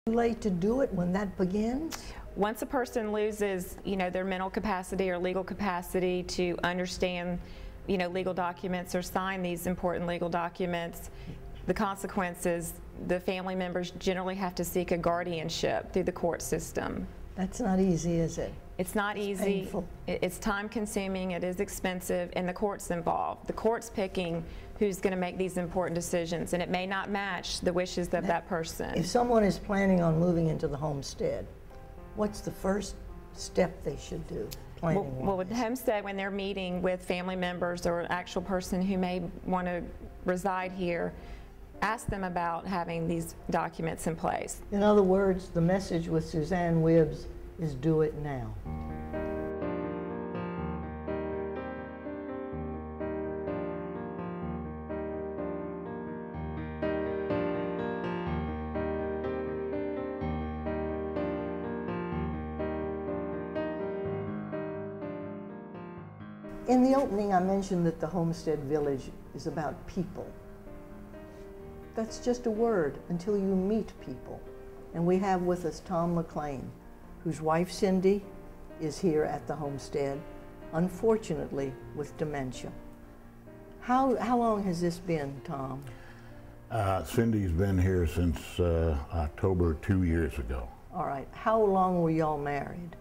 Too late to do it when that begins? Once a person loses, their mental capacity or legal capacity to understand, legal documents or sign these important legal documents, the consequences, the family members generally have to seek a guardianship through the court system. That's not easy, is it? It's not easy. Painful. It's time consuming, it is expensive, and the court's involved. The court's picking who's going to make these important decisions, and it may not match the wishes of that person. If someone is planning on moving into the homestead, what's the first step they should do? Well, with the homestead, when they're meeting with family members or an actual person who may want to reside here, ask them about having these documents in place. In other words, the message with Suzanne Wibbs is do it now. In the opening, I mentioned that the Homestead Village is about people. That's just a word until you meet people. And we have with us Tom McLean, whose wife Cindy is here at the homestead, unfortunately with dementia. How long has this been, Tom? Cindy's been here since October 2 years ago. All right. How long were y'all married?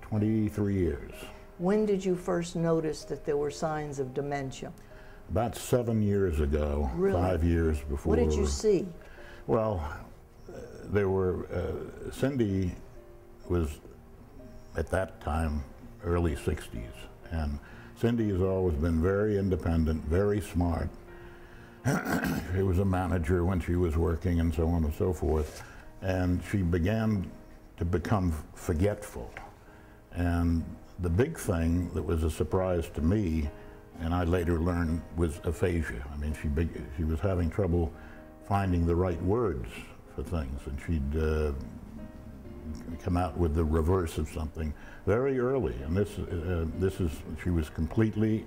23 years. When did you first notice that there were signs of dementia? About 7 years ago, Really? 5 years before. What did you see? Well, there were, Cindy was at that time early 60s, and Cindy has always been very independent, very smart. She was a manager when she was working and so on and so forth, and she began to become forgetful. And the big thing that was a surprise to me, and I later learned, was aphasia. I mean, she was having trouble finding the right words for things, and she'd come out with the reverse of something very early. And she was completely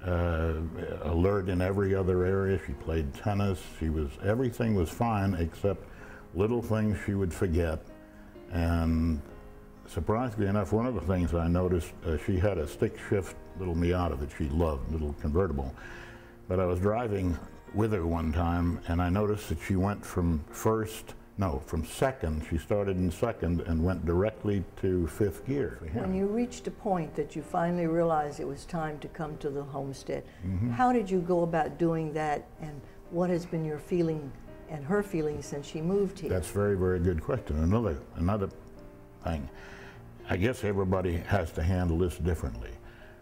alert in every other area. She played tennis. Everything was fine except little things she would forget. And surprisingly enough, one of the things I noticed, she had a stick shift little Miata that she loved, little convertible. But I was driving with her one time, and I noticed that she went from second. She started in second and went directly to fifth gear. When you reached a point that you finally realized it was time to come to the homestead, how did you go about doing that, and what has been your feeling and her feeling since she moved here? That's a very, very good question. Another thing, I guess everybody has to handle this differently.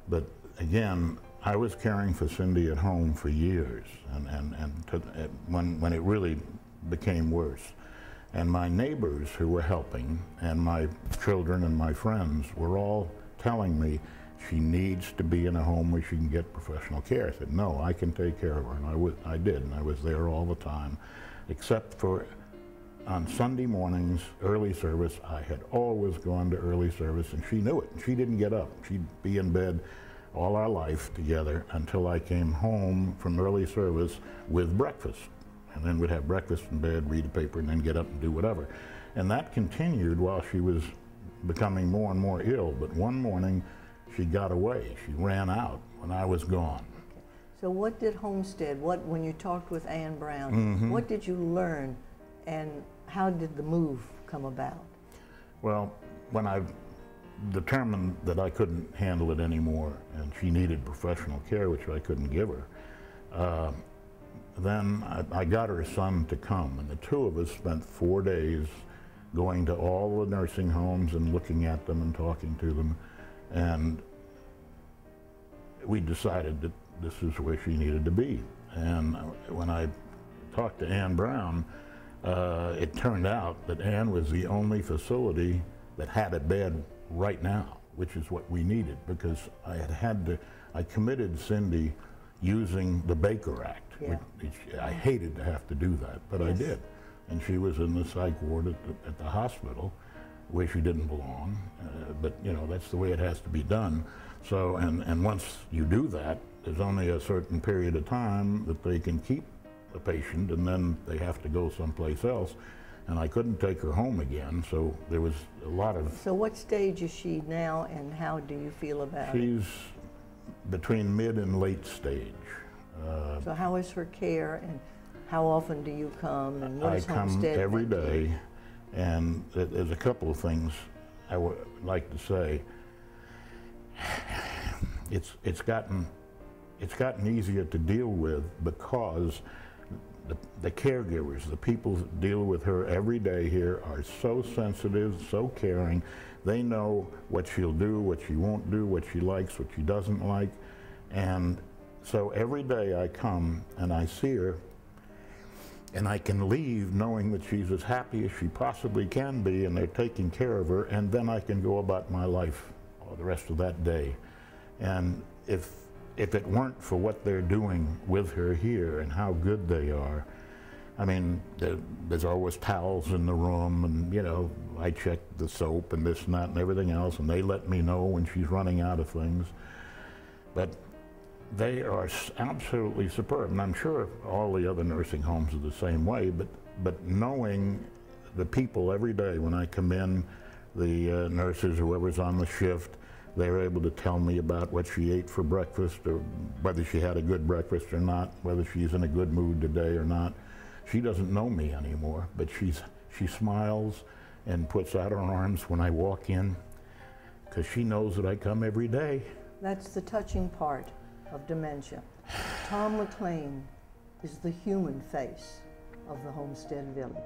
But again, I was caring for Cindy at home for years, when it really became worse. And my neighbors who were helping, and my children and my friends, were all telling me she needs to be in a home where she can get professional care. I said, no, I can take care of her, and I did, and I was there all the time, except for on Sunday mornings, early service. I had always gone to early service, and she knew it. She didn't get up. She'd be in bed all our life together until I came home from early service with breakfast. And then we'd have breakfast in bed, read the paper, and then get up and do whatever. And that continued while she was becoming more and more ill. But one morning, she got away. She ran out when I was gone. So what did Homestead, when you talked with Ann Brown, what did you learn, and how did the move come about? Well, when I determined that I couldn't handle it anymore and she needed professional care, which I couldn't give her, then I got her son to come, and the two of us spent 4 days going to all the nursing homes and looking at them and talking to them, and we decided that this is where she needed to be. And when I talked to Ann Brown, it turned out that Ann was the only facility that had a bed right now, which is what we needed, because I committed Cindy using the Baker Act. Yeah. Which I hated to have to do that, but yes. I did. And she was in the psych ward at the hospital, where she didn't belong, but that's the way it has to be done. So, and once you do that, there's only a certain period of time that they can keep a patient, and then they have to go someplace else. and I couldn't take her home again, so there was a lot of... So what stage is she now, and how do you feel about it? She's between mid and late stage. So how is her care, and how often do you come, and what I is come Homestead every like to you? day, and there's a couple of things I would like to say. It's gotten easier to deal with because the caregivers, the people that deal with her every day here are so sensitive, so caring. They know what she'll do, what she won't do, what she likes, what she doesn't like. And so every day I come and I see her, and I can leave knowing that she's as happy as she possibly can be, and they're taking care of her, and then I can go about my life the rest of that day. And if it weren't for what they're doing with her here and how good they are, I mean, there's always towels in the room, and you know, I check the soap and this and that and everything else, and they let me know when she's running out of things. But they are absolutely superb, and I'm sure all the other nursing homes are the same way, but knowing the people every day when I come in, the nurses, whoever's on the shift, they're able to tell me about what she ate for breakfast, or whether she had a good breakfast or not, whether she's in a good mood today or not. She doesn't know me anymore, but she smiles and puts out her arms when I walk in, because she knows that I come every day. That's the touching part of dementia. Tom McLean is the human face of the Homestead Village.